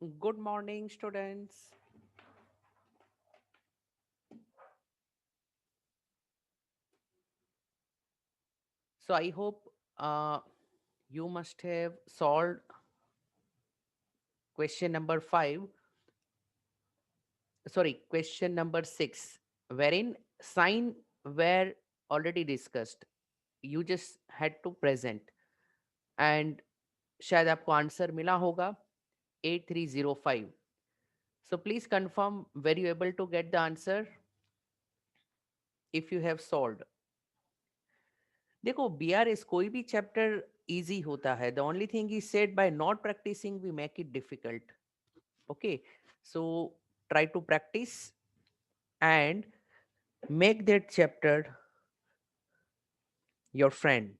Good morning, students. So I hope you must have solved question number 5, sorry, question number 6, wherein sign were already discussed. You just had to present and शायद आपको answer मिला होगा 8305. So please confirm, were you able to get the answer if you have solved? देखो BRS कोई भी chapter easy होता है. The only thing is said by not practicing we make it difficult. Okay, so try to practice and make that chapter your friend.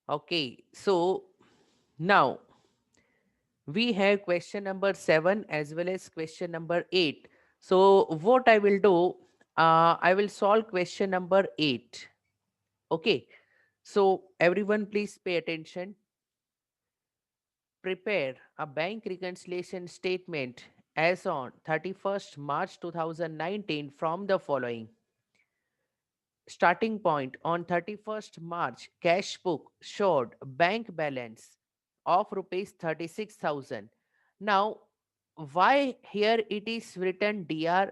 Okay, so now we have question number 7 as well as question number 8. So what I will do, I will solve question number 8. Okay, so everyone please pay attention. Prepare a bank reconciliation statement as on 31st March 2019 from the following. Starting point on 31st March, cash book showed bank balance of rupees 36,000. Now, why here it is written DR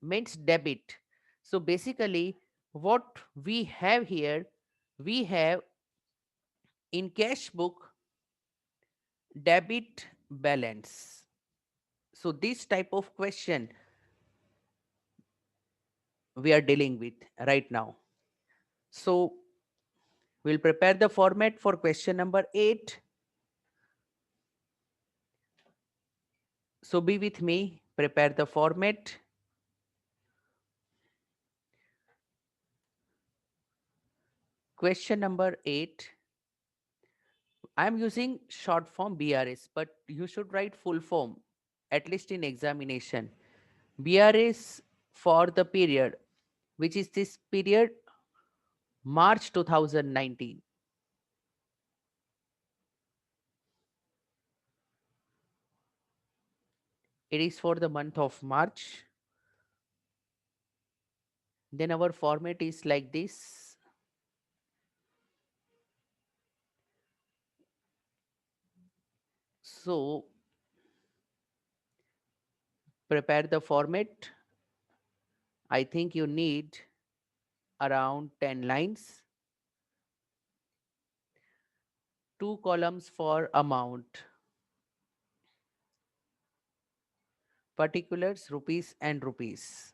means debit. So basically, what we have here, we have in cash book debit balance. So this type of question we are dealing with right now. So we'll prepare the format for question number 8. So be with me, prepare the format. Question number 8. I'm using short form BRS, but you should write full form, at least in examination. BRS for the period, which is this period, March 2019. It is for the month of March. Then our format is like this. So prepare the format. I think you need around 10 lines, 2 columns for amount, particulars, rupees and rupees.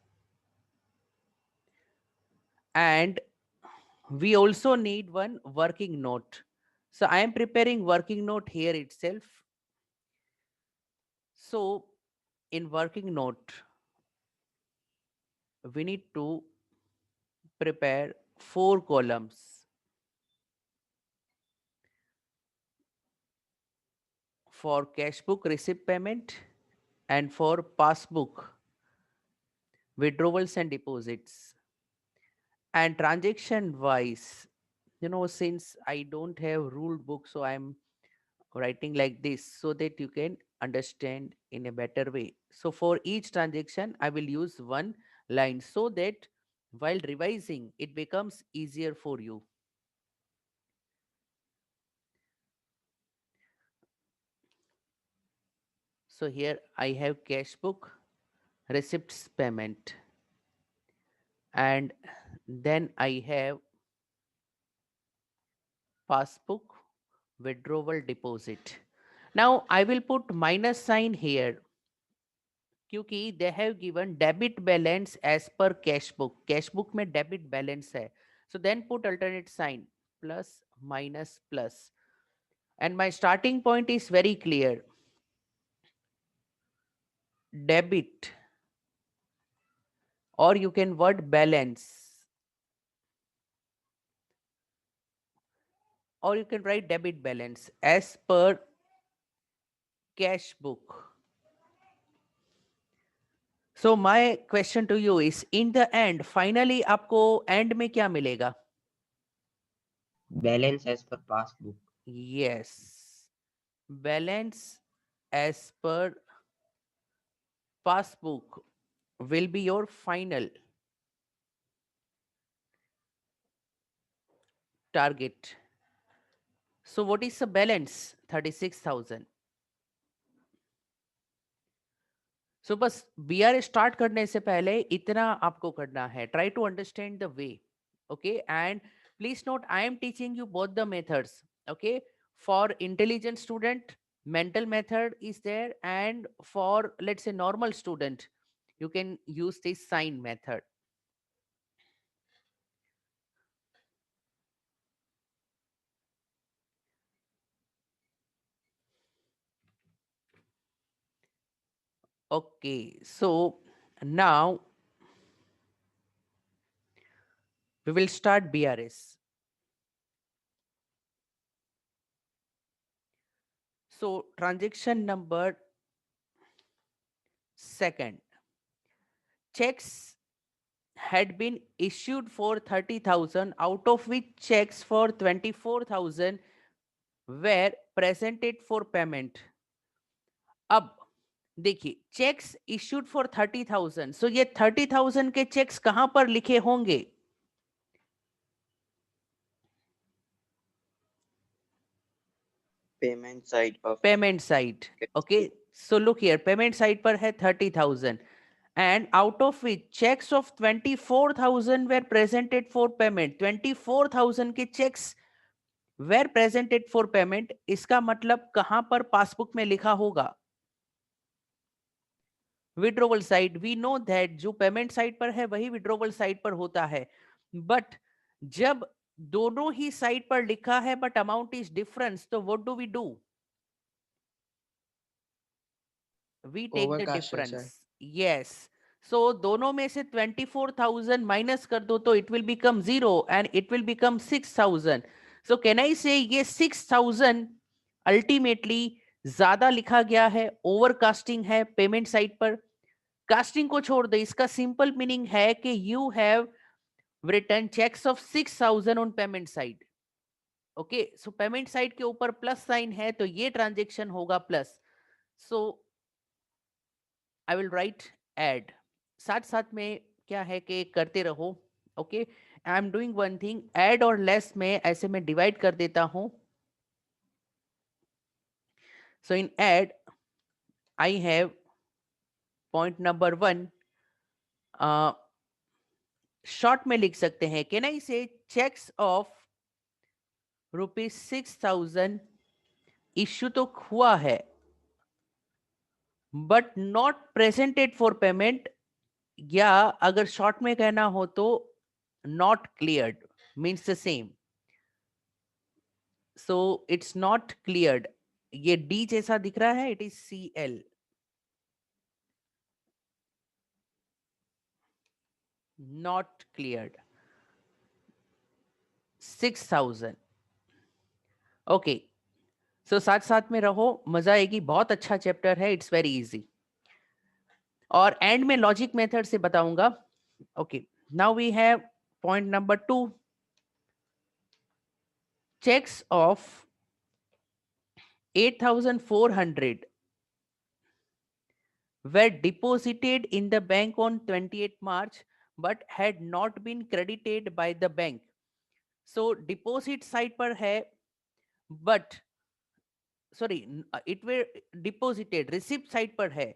And we also need one working note. So I am preparing working note here itself. So in working note, we need to prepare 4 columns for cash book receipt payment and for passbook withdrawals and deposits. And transaction wise, since I don't have ruled book, so I'm writing like this so that you can understand in a better way. So for each transaction, I will use one line so that while revising, it becomes easier for you. So here I have cash book, receipts payment, and then I have passbook, withdrawal deposit. Now I will put minus sign here क्योंकि they have given debit balance as per cash book में debit balance है so then put alternate sign plus minus plus and my starting point is very clear debit or you can word balance or you can write debit balance as per cash book. So my question to you is in the end finally आपको end में क्या मिलेगा? Balance as per passbook. Yes. Balance as per passbook will be your final target. So what is the balance? 36,000. सो बस B R start करने से पहले इतना आपको करना है. Try to understand the way. Okay, and please note I am teaching you both the methods. Okay, for intelligent student mental method is there, and for let's say normal student you can use this sign method. Okay, so now we will start BRS. So transaction number second, checks had been issued for 30,000, out of which checks for 24,000 were presented for payment. अब देखिए, checks issued for 30,000, सो ये 30,000 के checks कहां पर लिखे होंगे? Payment side of payment side. Okay, so look here, payment side पर है 30,000 and out of which checks of 24,000 were presented for payment. 24,000 के checks were presented for payment. इसका मतलब कहां पर पासबुक में लिखा होगा? Withdrawal side. We know that जो पेमेंट साइड पर है वही विड्रोवल साइड पर होता है, बट जब दोनों ही साइड पर लिखा है बट अमाउंट इज डिफरेंस, तो what do we do? We take the overcast है डिफरेंस. सर. यस. सो दोनों में से 24,000 माइनस कर दो तो it will become 0 and it will become 6,000. So can I say ये 6,000 अल्टीमेटली ज्यादा लिखा गया है, ओवरकास्टिंग है पेमेंट साइड पर. कास्टिंग को छोड़ दे, इसका सिंपल मीनिंग है कि you have return cheques of 6,000 on payment side. Okay, so payment side के ऊपर प्लस साइन है तो ये ट्रांजेक्शन होगा plus. So I will write add. साथ साथ में क्या है कि करते रहो. Okay, I am doing one thing, add और लेस में ऐसे में डिवाइड कर देता हूं. So in add I have point number 1, short में लिख सकते हैं. कैन आई से चेक्स ऑफ ₹6,000 इश्यू तो हुआ है but not presented for payment, या अगर शॉर्ट में कहना हो तो not cleared means the same. So it's not cleared. ये डी जैसा दिख रहा है, it is CL. Not cleared 6,000. Okay, so साथ साथ में रहो, मजा आएगी. बहुत अच्छा चैप्टर है, इट्स वेरी इजी. और एंड में लॉजिक मेथड से बताऊंगा. Okay, now we have point number 2, checks of 8,400 were deposited in the bank on 28 March but had not been credited by the bank. So deposit side पर है but sorry, it were deposited receipt side पर है.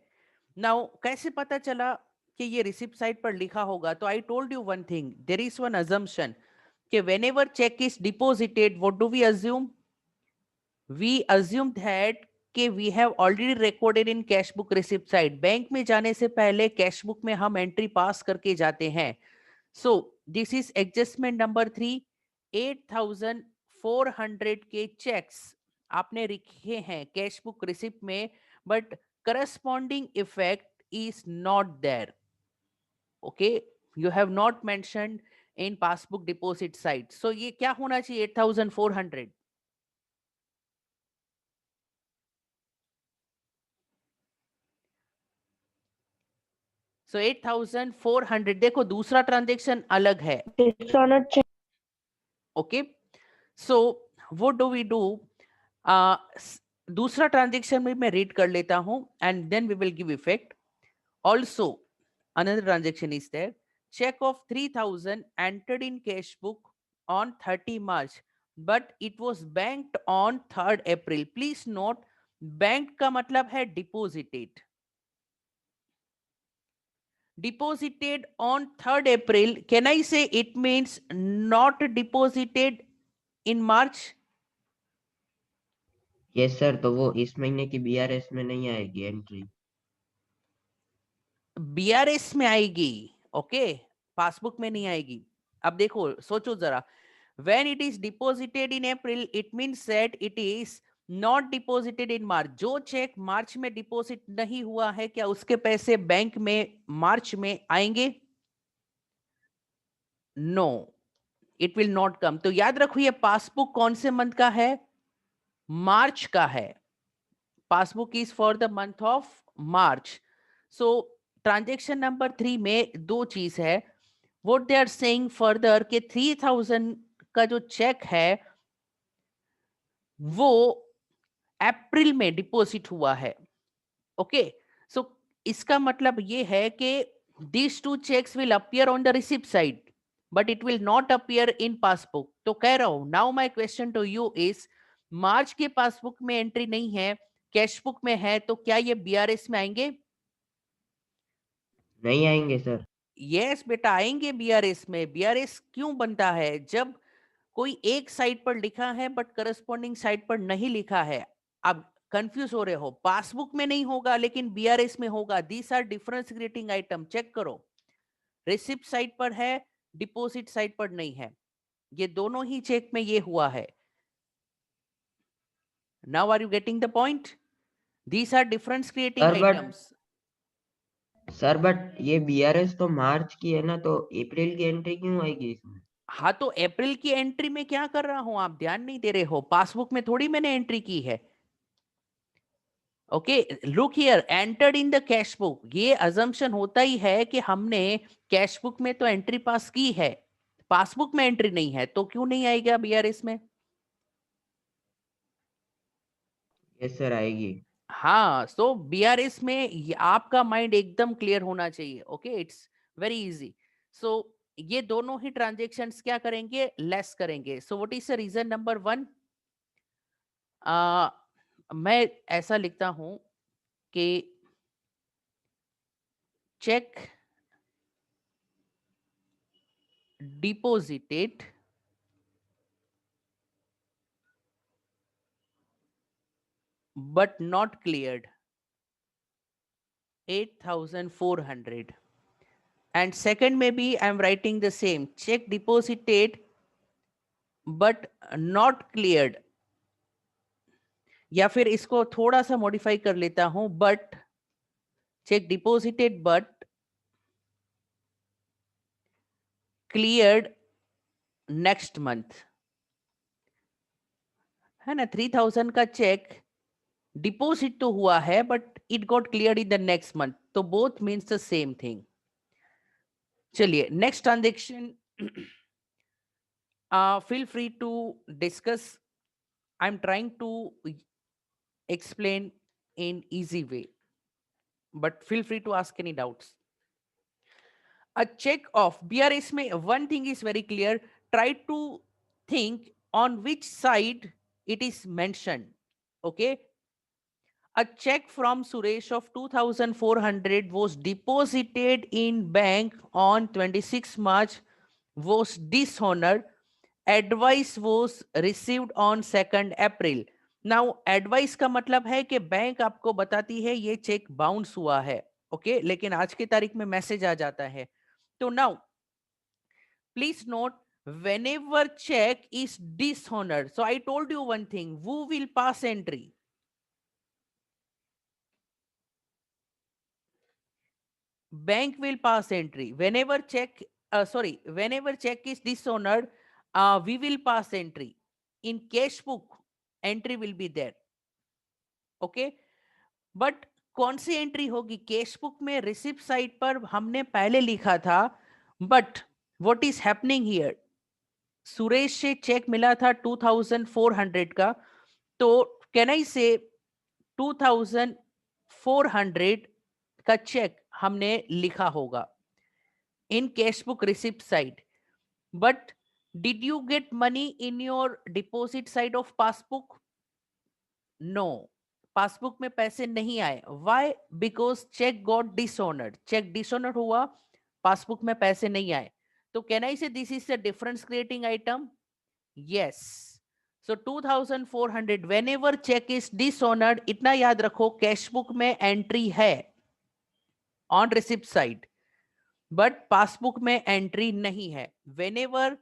Now कैसे पता चला कि ये receipt side पर लिखा होगा? तो I told you one thing, there is one assumption कि whenever check is deposited, what do we assume? We assume that कि we have already recorded in cash book receipt side. Bank में जाने से पहले कैश बुक में हम entry पास करके जाते हैं. So this is adjustment number 3. 8,400 के चेक्स आपने लिखे हैं कैश बुक रिसिप्ट में, but corresponding effect is not there. Okay, you have not mentioned in passbook deposit side. So ये क्या होना चाहिए? 8,400. सो 8,400. देखो दूसरा ट्रांजेक्शन अलग है. Okay, so what do we do? दूसरा ट्रांजेक्शन में मैं रीड कर लेता हूं and then we will give effect. Also another transaction is there. Check of 3,000 entered in cash book on 30 March, but it was banked on 3rd April. Please note, banked का मतलब है deposited. Deposited on 3rd April. Can I say it means not deposited in March? Yes sir, तो वो इस महीने की BRS में नहीं आएगी एंट्री. बीआरएस में आएगी. ओके, पासबुक में नहीं आएगी. अब देखो, सोचो जरा. When it is deposited in April, it means that it is not deposited in March. जो चेक मार्च में डिपॉजिट नहीं हुआ है, क्या उसके पैसे बैंक में मार्च में आएंगे? No, it will not come. तो याद रखो, ये पासबुक कौन से मंथ का है? मार्च का है. Passbook is for the month of March. So transaction number 3 में दो चीज है. What they are saying further के 3,000 का जो चेक है वो अप्रैल में डिपॉजिट हुआ है. ओके, सो इसका मतलब ये है कि these two checks will appear on the receipt side but it will not appear in passbook. तो कह रहा हूं, now my question to you is, मार्च के पासबुक में एंट्री नहीं है, कैश बुक में है, तो क्या ये बीआरएस में आएंगे? नहीं आएंगे सर. यस बेटा, आएंगे बीआरएस में. बीआरएस क्यों बनता है? जब कोई एक साइड पर लिखा है बट करस्पॉन्डिंग साइड पर नहीं लिखा है. अब कंफ्यूज हो रहे हो, पासबुक में नहीं होगा लेकिन बीआरएस में होगा. These are difference creating item. Check करो, रिसिप्ट साइड पर है, डिपॉजिट साइड पर नहीं है. ये दोनों ही चेक में ये हुआ है. Now are you getting the point? These are difference creating items. Sir but ये बीआरएस तो मार्च की है ना, तो अप्रैल की एंट्री क्यों आएगी इसमें? हाँ, तो अप्रैल की एंट्री में क्या कर रहा हूं, आप ध्यान नहीं दे रहे हो. पासबुक में थोड़ी मैंने एंट्री की है. Okay, look here, entered in the cash book. ये अजम्पशन होता ही है कि हमने कैश बुक में तो एंट्री पास की है, पासबुक में एंट्री नहीं है, तो क्यों नहीं आएगा बीआरएस में? यस सर, आएगी. हाँ, सो बीआरएस में आपका माइंड एकदम क्लियर होना चाहिए. Okay, it's very easy. So ये दोनों ही ट्रांजेक्शन्स क्या करेंगे? लेस करेंगे. So what is the reason number 1? मैं ऐसा लिखता हूं कि cheque deposited but not cleared 8,400. And second, maybe I'm writing the same, check deposited but not cleared. या फिर इसको थोड़ा सा मॉडिफाई कर लेता हूं, but cheque deposited but cleared next month. है ना, 3,000 का चेक डिपॉजिट तो हुआ है but it got clear in the next month. तो both means the same thing. चलिए, next transaction. Feel free to discuss. I'm trying to explain in easy way, but feel free to ask any doubts. A check of BRS में one thing is very clear. Try to think on which side it is mentioned. Okay. A check from Suresh of 2,400 was deposited in bank on 26 March, was dishonored. Advice was received on 2nd April. Now advice का मतलब है कि bank आपको बताती है ये cheque bounce हुआ है. ओके, लेकिन आज की तारीख में मैसेज आ जाता है. तो now please note, whenever check is dishonored, so I told you one thing, who will pass entry? Bank will pass entry. Whenever check, whenever check is dishonored, we will pass entry. In cash book, entry will be there. Okay, but कौन सी entry होगी? Cash book में receipt side पर हमने पहले लिखा था, but what is happening here, Suresh से check मिला था 2,400 का, तो कैन आई से 2400 का चेक हमने लिखा होगा in cash book receipt side, but did you get money in your deposit side of passbook? No, passbook में पैसे नहीं आए. Why? Because cheque got dishonoured. Cheque dishonoured हुआ, पासबुक में पैसे नहीं आए. तो can I say this is the difference creating item? Yes. So 2400 whenever cheque is dishonoured, इतना याद रखो, कैश बुक में एंट्री है on receipt side, but passbook में एंट्री नहीं है. When ever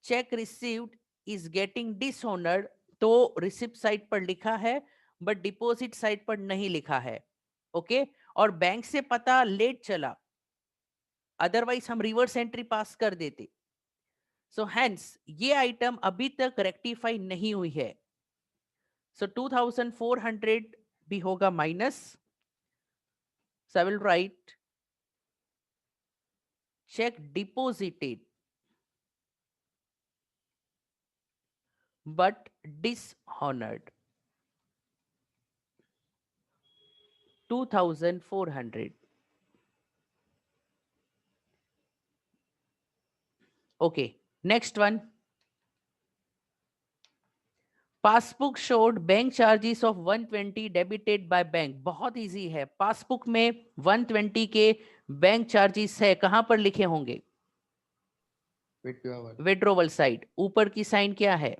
check received is getting dishonoured, तो receipt side पर लिखा है बट डिपॉजिट साइड पर नहीं लिखा है. ओके और बैंक से पता लेट चला, अदरवाइज हम रिवर्स एंट्री पास कर देते. सो हेंस ये आइटम अभी तक रेक्टिफाई नहीं हुई है. सो 2400 भी होगा minus. So I will right check deposited but dishonored 2400. Okay, next one. Passbook showed bank charges of 120 debited by bank. बहुत इजी है, पासबुक में 120 के बैंक चार्जेस है, कहां पर लिखे होंगे? Withdrawal side. ऊपर की साइन क्या है?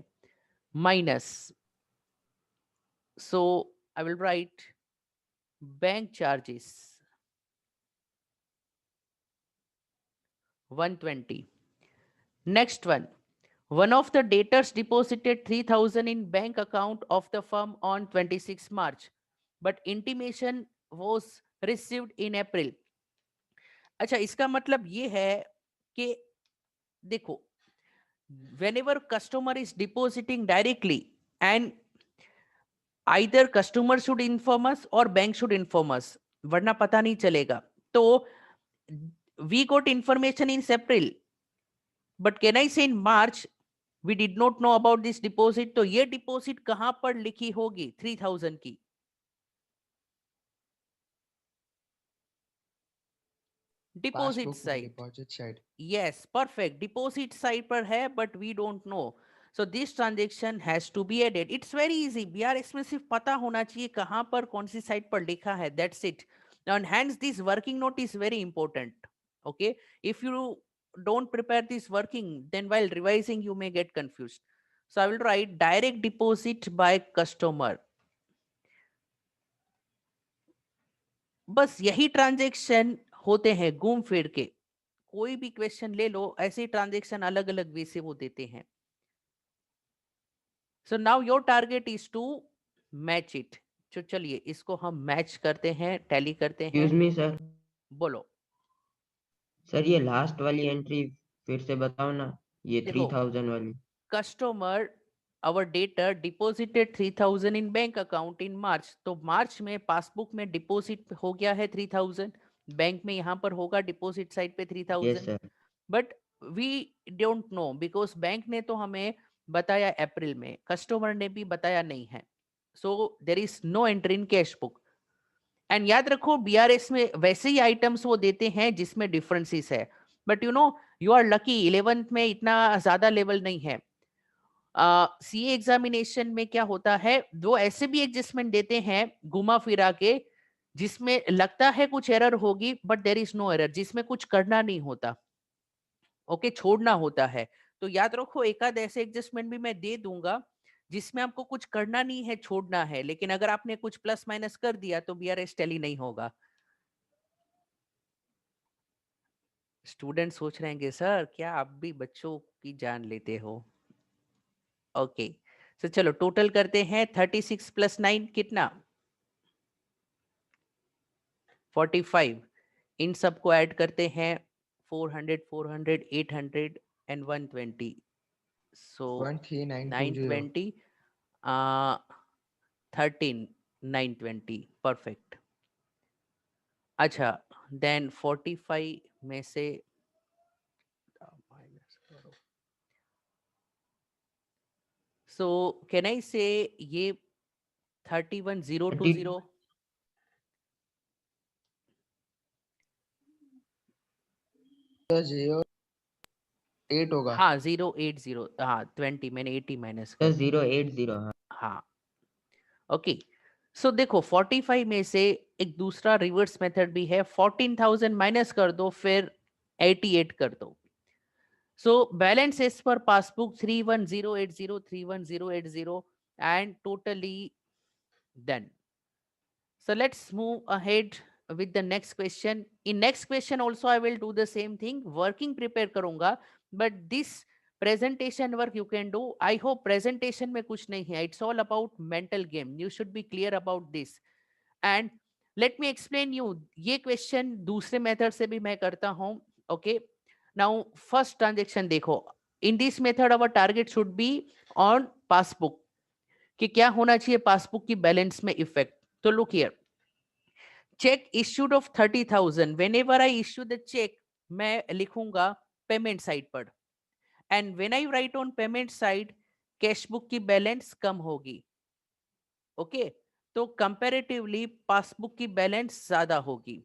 Minus. So I will right bank charges 120. Next one. One of the debtors deposited 3000 in bank account of the firm on 26 March, but intimation was received in April. अच्छा, इसका मतलब ये है कि देखो, whenever customer is depositing directly and either customer should inform us or bank should inform us, वरना पता नहीं चलेगा. तो we got information in April, but can I say in March we did not know about this deposit? तो ये deposit कहां पर लिखी होगी 3000 की? Deposit side. Yes, perfect, deposit side पर है but we don't know. So this transaction has to be added. It's very easy. BRS में सिर्फ पता होना चाहिए कहां पर कौन सी साइड पर लिखा है, that's it. And hence this working note is very important. Okay, if you don't prepare this working, then while revising you may get confused. So I will write direct deposit by customer. बस यही transaction होते हैं घूम फिर के. कोई भी question ले लो, ऐसे ट्रांजेक्शन अलग अलग वे से वो देते हैं. So now your target is to match it. तो चलिए इसको हम मैच करते हैं, टैली करते हैं. Excuse me sir. बोलो. सर ये लास्ट वाली एंट्री फिर से बताओ ना, ये देखो, 3000 वाली. Customer our debtor deposited 3000 in bank account in March. तो मार्च में पासबुक में डिपॉजिट हो गया है 3000, बैंक में यहाँ पर होगा डिपॉजिट साइड पे yes 3000. Sir. But we don't know because bank ने तो हमें बताया अप्रैल में, कस्टमर ने भी बताया नहीं है. So there is no entry in cash book. And याद रखो बीआरएस में वैसे ही आइटम्स वो देते हैं जिसमें डिफरेंसेस है. But you are lucky 11th में इतना ज्यादा लेवल नहीं है. सीए एग्जामिनेशन में क्या होता है, वो ऐसे भी एडजस्टमेंट देते हैं घुमा फिरा के, जिसमें लगता है कुछ एरर होगी but there is no error, जिसमें कुछ करना नहीं होता. ओके, छोड़ना होता है. तो याद रखो एक आध ऐसे एडजस्टमेंट भी मैं दे दूंगा जिसमें आपको कुछ करना नहीं है, छोड़ना है, लेकिन अगर आपने कुछ प्लस माइनस कर दिया तो बीआरएस टैली नहीं होगा. स्टूडेंट सोच रहे हैं सर क्या आप भी बच्चों की जान लेते हो. ओके, तो चलो टोटल करते हैं. 36 + 9 कितना? 45. इन सबको ऐड करते हैं. 400 400 800 एंड 120. सो 920 13 920. परफेक्ट. अच्छा, देन 45 में से माइनस करो. सो कैन आई से ये 31020 0 8 होगा। हाँ 080, हाँ 20, मैंने 80 माइनस सर कर दिया। 080 हाँ। हाँ ओके। सो देखो 45 में से एक दूसरा रिवर्स मेथड भी है, 14,000 माइनस कर दो फिर 88 कर दो। So balance as per passbook 31080 31080 and totally done. So let's move ahead with the next question. In next question also I will do the same thing, working prepare करूंगा, but this presentation work you can do. I hope presentation में कुछ नहीं है, it's all about mental game. You should be clear about this. And let me explain you, ये question दूसरे method से भी मैं करता हूँ. Okay, now first transaction देखो. In this method our target should be on passbook, कि क्या होना चाहिए पासबुक की बैलेंस में इफेक्ट. तो look here, cheque issued of 30,000, whenever I issue the cheque मैं लिखूंगा पेमेंट साइड पर, and when I write on payment side cash book की बैलेंस कम होगी. ओके तो कंपेरेटिवली पासबुक की बैलेंस ज्यादा होगी.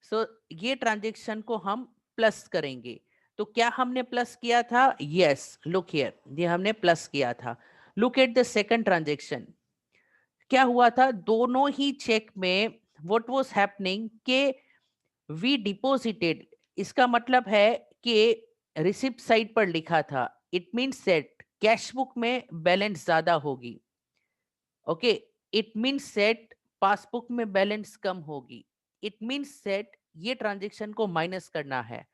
सो ये ट्रांजेक्शन को हम प्लस करेंगे. तो क्या हमने प्लस किया था? यस, लुक हियर, ये हमने प्लस किया था. Look at the second transaction. क्या हुआ था दोनों ही चेक में? व्हाट वाज हैपनिंग के वी डिपॉजिटेड, इसका मतलब है कि रिसिप्ट साइड पर लिखा था, it means set cash book में बैलेंस ज्यादा होगी. Okay, it means set passbook में बैलेंस कम होगी. इट मींस सेट ये ट्रांजेक्शन को माइनस करना है.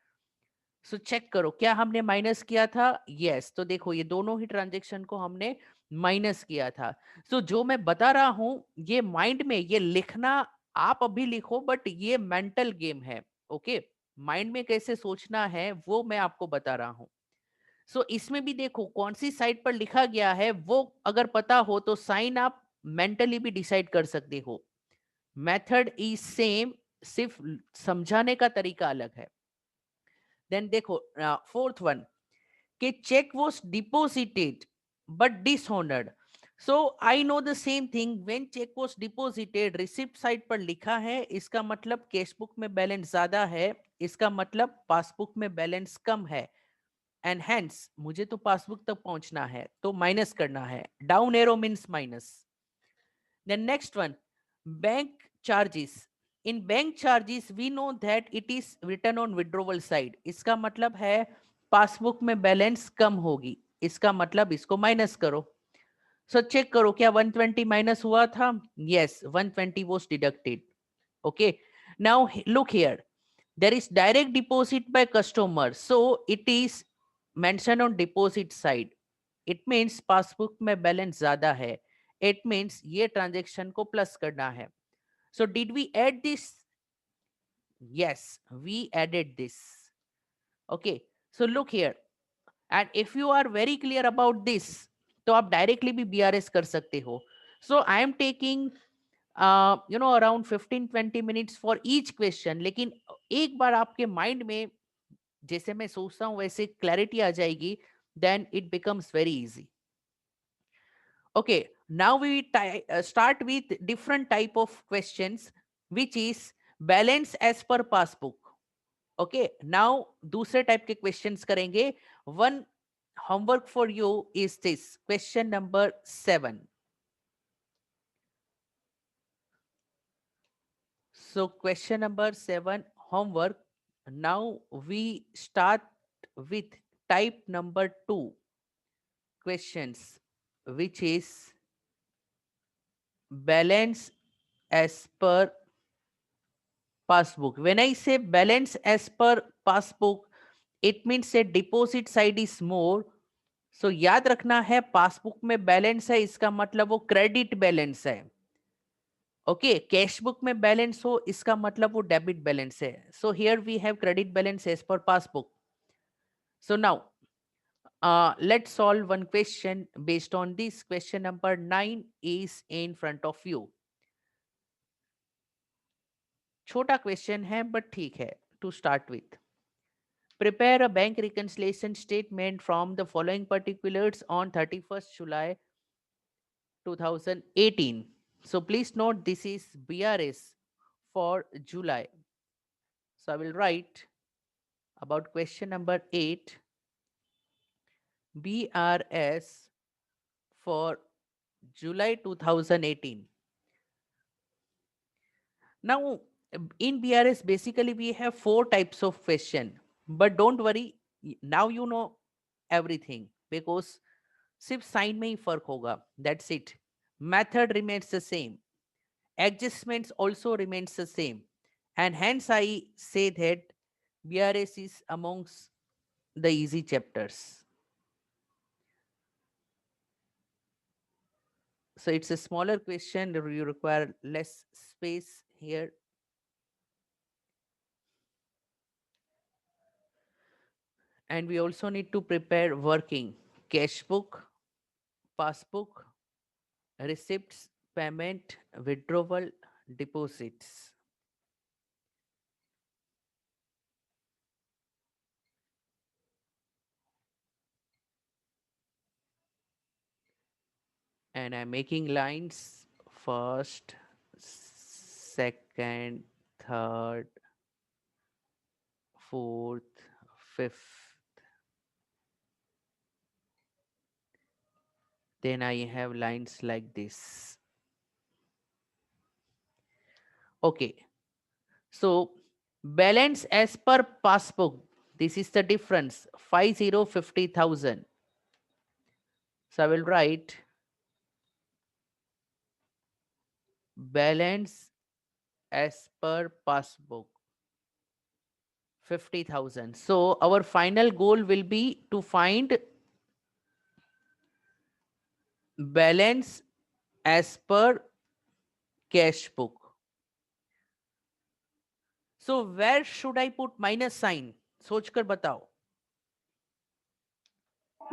सो चेक करो क्या हमने माइनस किया था. यस, तो देखो ये दोनों ही ट्रांजेक्शन को हमने माइनस किया था. सो जो मैं बता रहा हूं ये माइंड में ये लिखना आप अभी लिखो, बट ये मेंटल गेम है. ओके, माइंड में कैसे सोचना है वो मैं आपको बता रहा हूं. सो इसमें भी देखो कौन सी साइड पर लिखा गया है वो अगर पता हो तो साइन आप मेंटली भी डिसाइड कर सकते हो. मेथड इज सेम, सिर्फ समझाने का तरीका अलग है. देन देखो फोर्थ वन, कि check was deposited but dishonored. So I know the same thing, when check was deposited receipt side पर लिखा है, इसका मतलब कैश बुक में बैलेंस ज्यादा है, इसका मतलब पासबुक में बैलेंस कम है, एंड हेंस मुझे तो पासबुक तक पहुंचना है तो माइनस करना है. Down arrow means minus. Then next one, bank charges. In bank charges we know that it is return on withdrawal side, इसका मतलब है पासबुक में बैलेंस कम होगी, इसका मतलब इसको माइनस करो. सो चेक करो क्या 120 माइनस हुआ था. Yes, 120 was deducted. Okay, now look here, there is direct deposit by customer, so it is mentioned on deposit side. It means passbook में बैलेंस ज्यादा है. It means ये ट्रांजेक्शन को प्लस करना है. So did we add this? Yes, we added this. Okay, so look here, and if you are very clear about this तो आप directly भी BRS कर सकते हो. So I am taking around 15-20 minutes for each question, लेकिन एक बार आपके mind में जैसे मैं सोचता हूं वैसे क्लैरिटी आ जाएगी, then it becomes very easy. Okay, now we start with different type of questions, which is balance as per passbook. Okay, now दूसरे टाइप के क्वेश्चंस करेंगे. One homework for you is this question number 7. So question number 7 homework. Now we start with type number 2 questions, which is balance as per passbook. When I say balance as per passbook, it means a deposit side is more. So याद रखना है passbook में balance है इसका मतलब वो credit balance है. Okay, cash book में बैलेंस हो इसका मतलब वो डेबिट बैलेंस है. So here we have credit balance as per passbook. So now let's solve one question based on this. Question number 9 is in front of you. छोटा question है but ठीक है. To start with, prepare a bank reconciliation statement from the following particulars on 31st July 2018. So please note this is BRS for July. So I will write about question number 8, BRS for July 2018. Now, in BRS, basically we have 4 types of question, but don't worry, now you know everything because सिर्फ sign में ही फर्क होगा. That's it. Method remains the same. Adjustments also remains the same. And hence I say that BRS is amongst the easy chapters. So it's a smaller question. You require less space here. And we also need to prepare working cash book, passbook, receipts, payment, withdrawal, deposits. And I'm making lines first, second, third, fourth, fifth. Then I have lines like this. Okay. So balance as per passbook. This is the difference. 50,000. So I will write balance as per passbook 50,000. So our final goal will be to find balance as per cash book. So where should I put minus sign? सोचकर बताओ.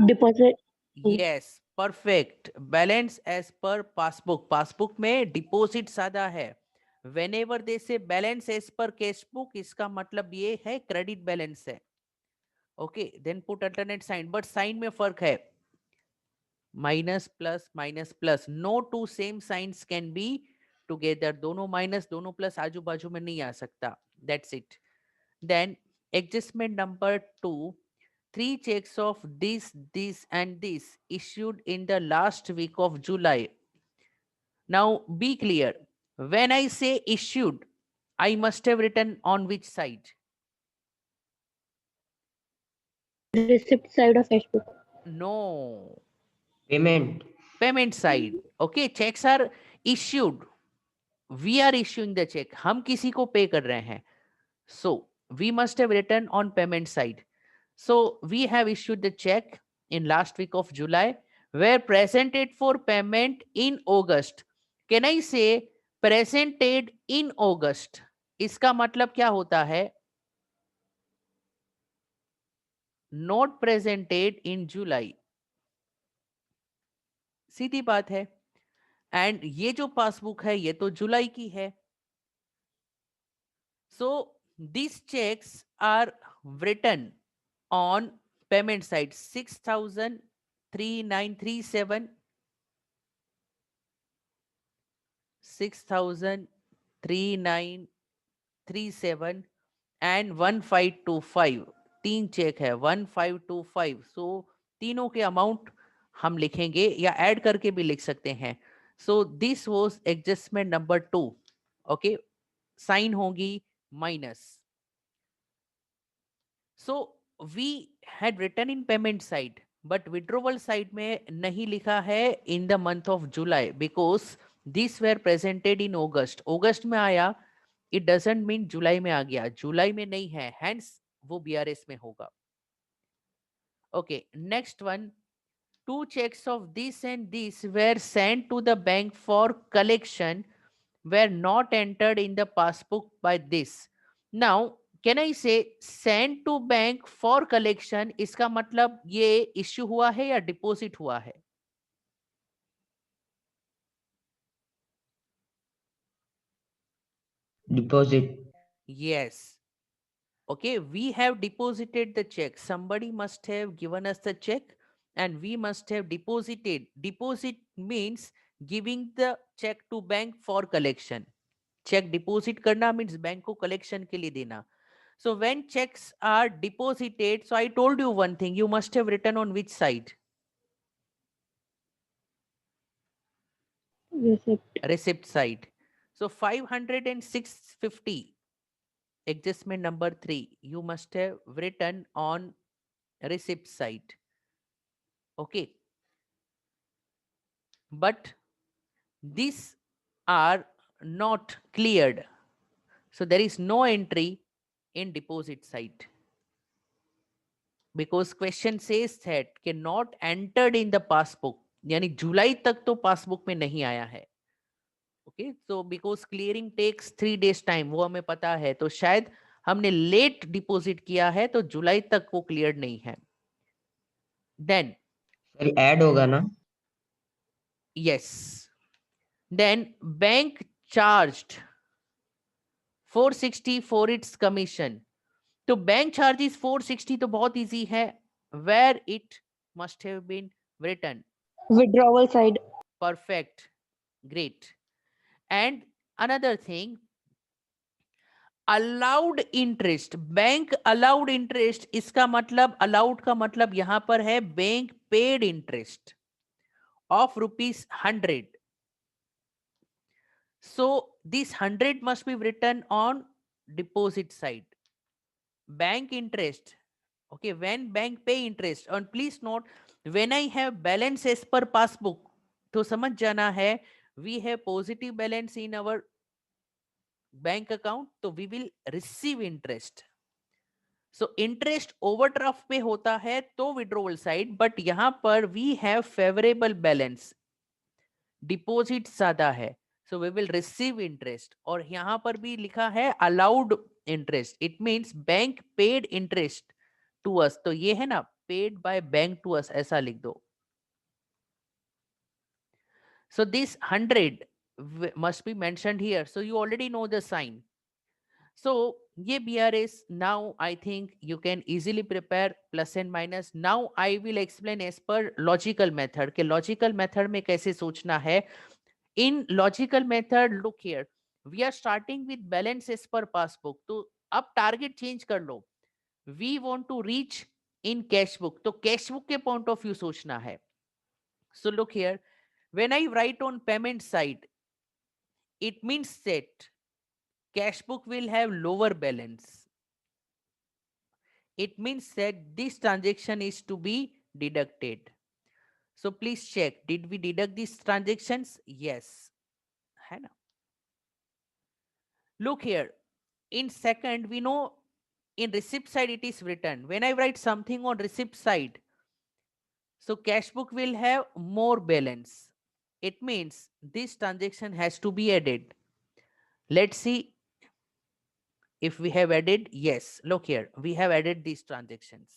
Deposit. Yes, perfect. Balance as per passbook. Passbook में deposit ज्यादा है. Whenever they say balance as per cash book, इसका मतलब ये है credit balance है. Okay, then put alternate sign. But sign में फर्क है. Minus plus minus plus. No two same signs can be together. दोनों minus दोनों plus आजू बाजू में नहीं आ सकता. That's it. Then adjustment number 2, 3 checks of this, and this issued in the last week of July. Now be clear. When I say issued, I must have written on which side? Receipt side of cash book. No, Payment. payment side. Okay, checks are issued. We are issuing the check. हम किसी को पे कर रहे हैं. So we must have written on payment side. So we have issued the check in last week of July, were presented for payment in August. Can I say presented in August? इसका मतलब क्या होता है? Not presented in July. सीधी बात है. And ये जो passbook है ये तो जुलाई की है. So these checks are written on payment side 6,3937, 6,3937 and 1525. 3 check है 1525. सो तीनों के अमाउंट हम लिखेंगे या ऐड करके भी लिख सकते हैं. So this was adjustment number 2. Okay, sign होगी minus. So we had written in payment side, but withdrawal side में नहीं लिखा है in the month of July because this were presented in August. August में आया, इट डजेंट मीन जुलाई में आ गया. जुलाई में नहीं है, हेंस वो बीआरएस में होगा. Okay, next one. 2 checks of this and this were sent to the bank for collection, were not entered in the passbook by this. Now can I say sent to bank for collection? इसका मतलब ये issue हुआ है या deposit हुआ है? Deposit. Yes. Okay, we have deposited the check. Somebody must have given us the check and we must have deposited. Deposit means giving the cheque to bank for collection. Cheque deposit करना means bank को collection के लिए देना. So when checks are deposited, so I told you one thing, you must have written on which side? Receipt. Receipt side. So 500 and 650, adjustment number 3, you must have written on receipt side. Okay. But these are not cleared. So there is no entry in deposit side. Because question says that cannot entered in the passbook. यानी जुलाई तक तो passbook में नहीं आया है. Okay, so because clearing takes 3 days time, वो हमें पता है. तो शायद हमने लेट डिपॉजिट किया है तो जुलाई तक वो क्लियर नहीं है. देन सर ऐड होगा ना? Yes, then bank charged 460 for its commission. तो बैंक चार्जेस 460 तो बहुत इजी है. Where it must have been written? Withdrawal side. Perfect, great. And another thing, allowed interest, bank allowed interest, इसका मतलब allowed का मतलब यहां पर है bank paid interest of ₹100. So this 100 must be written on deposit side. Bank interest, okay, when bank pay interest. And please note, when I have balance as per passbook, तो समझ जाना है we have positive balance in our bank account, तो we will receive interest. So interest overdraft पे होता है तो withdrawal side, but यहां पर we have favourable balance, deposit ज्यादा है, so we will receive interest. और यहां पर भी लिखा है allowed interest, it means bank paid interest to us. तो ये है ना paid by bank to us, ऐसा लिख दो. So this 100 must be mentioned here. So you already know the sign. So ये BRS, now I think you can easily prepare plus and minus. Now I will explain as per logical method कि logical method में कैसे सोचना है. In logical method, look here, we are starting with balance as per passbook. तो अब target change कर लो. We want to reach in cash book, तो cash book के point of view सोचना है. So look here, when I write on payment side, it means that cash book will have lower balance. It means that this transaction is to be deducted. So please check, did we deduct these transactions? Yes. है ना? Look here, in second, we know in receipt side it is written. When I write something on receipt side, so cash book will have more balance. It means this transaction has to be added. Let's see if we have added. Yes, look here, we have added these transactions.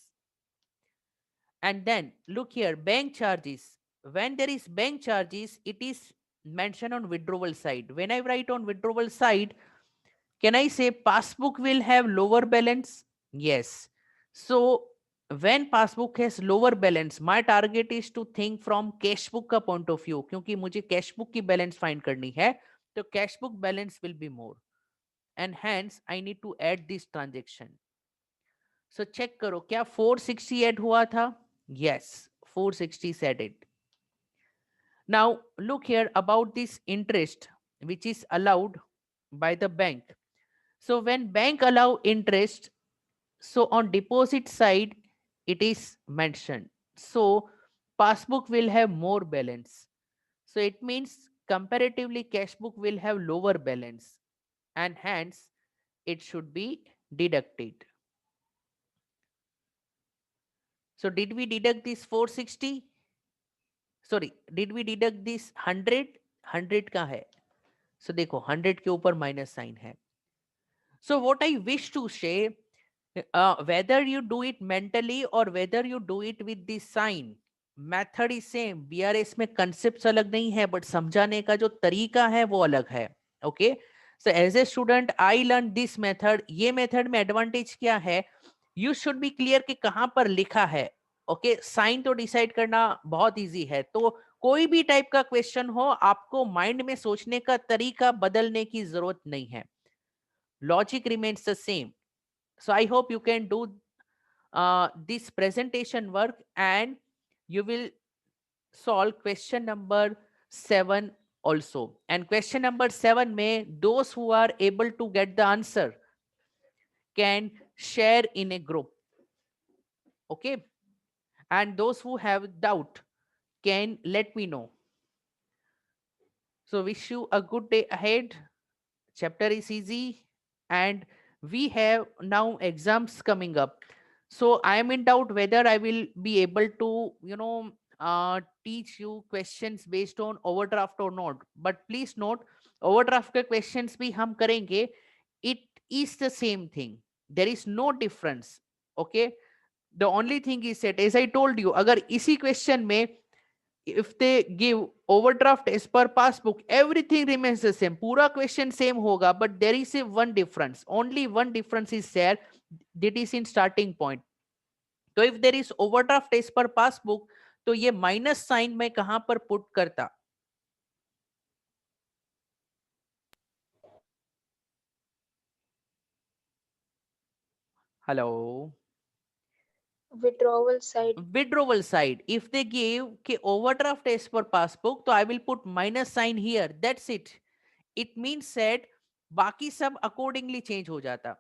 And then look here, bank charges. When there is bank charges, it is mentioned on withdrawal side. When I write on withdrawal side, can I say passbook will have lower balance? Yes. So when passbook has lower balance, my target is to think from cash book का point of view, क्योंकि मुझे cash book की balance find करनी है, तो cash book balance will be more, and hence I need to add this transaction. So check करो क्या 460 add हुआ था? Yes, 460 is added. Now look here about this interest which is allowed by the bank. So when bank allow interest, so on deposit side it is mentioned. So passbook will have more balance. So it means comparatively cash book will have lower balance, and hence it should be deducted. So did we deduct this 460? Sorry, did we deduct this 100? 100 का है. So देखो 100 के ऊपर minus sign है. So what I wish to say, whether you do it mentally or whether you do it with this sign, method is same. BRS में concepts अलग नहीं है, but समझाने का जो तरीका है वो अलग है. Okay? So as a student, I learned this method. ये method में advantage क्या है? You should be clear कि कहाँ पर लिखा है. ओके साइन तो डिसाइड करना बहुत इजी है, तो कोई भी टाइप का क्वेश्चन हो आपको माइंड में सोचने का तरीका बदलने की जरूरत नहीं है, logic remains the same. So I hope you can do this presentation work and you will solve question number 7 also. And question number 7 may those who are able to get the answer can share in a group. Okay. And those who have doubt can let me know. So wish you a good day ahead. Chapter is easy and we have now exams coming up. So I am in doubt whether I will be able to, teach you questions based on overdraft or not. But please note, overdraft के questions भी हम करेंगे. It is the same thing. There is no difference. Okay. The only thing is that, as I told you, अगर इसी question में if they give overdraft as per passbook, everything remains the same, pura question same hoga, but there is a one difference, only one difference is there, that is in starting point. So if there is overdraft as per passbook, तो ये minus sign मैं कहां पर put करता? Hello, withdrawal side. withdrawal side. If they give कि overdraft as per passbook, तो I will put minus sign here. That's it. It means that बाकी सब accordingly change हो जाता.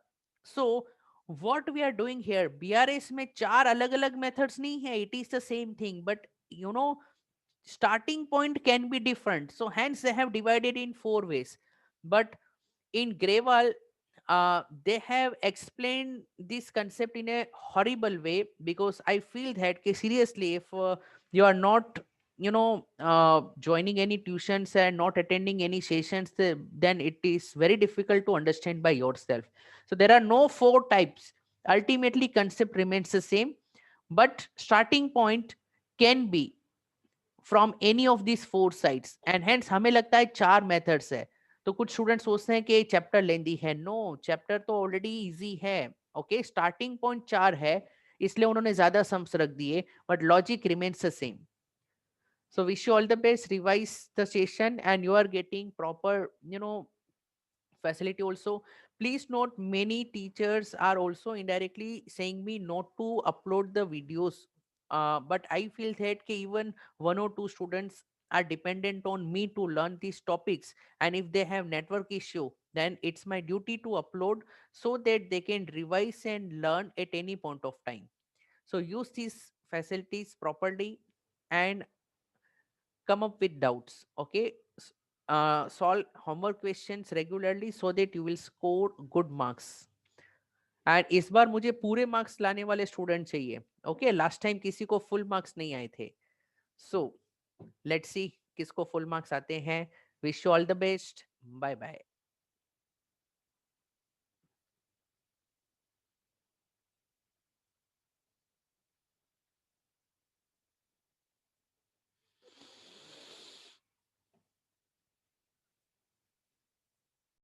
So what we are doing here, BRS में चार अलग अलग methods नहीं है. It is the same thing, but starting point can be different. So hence they have divided in 4 ways. But in Grewal, they have explained this concept in a horrible way, because I feel that seriously, if you are not joining any tuitions and not attending any sessions, then it is very difficult to understand by yourself. So there are no 4 types. Ultimately concept remains the same, but starting point can be from any of these 4 sides, and hence हमें लगता है 4 methods है. तो कुछ student सोचते हैं कि chapter लेंदी है. नो, चैप्टर तो ऑलरेडी इजी है. ओके, स्टार्टिंग पॉइंट 4 है, इसलिए उन्होंने ज्यादा सम्स रख दिए, but logic remains the same. So wish you all the best, revise the session and you are getting proper facility also. Please note, many teachers are also indirectly saying me not to upload the videos, but I feel that even 1 or 2 students are dependent on me to learn these topics, and if they have network issue, then it's my duty to upload so that they can revise and learn at any point of time. So use these facilities properly and come up with doubts. Okay. Solve homework questions regularly so that you will score good marks. And इस बार मुझे पूरे marks लाने वाले student चाहिए. Okay, last time किसी को full marks नहीं आए थे. सो लेट्स सी किसको फुल मार्क्स आते हैं. Wish you all the best. Bye bye.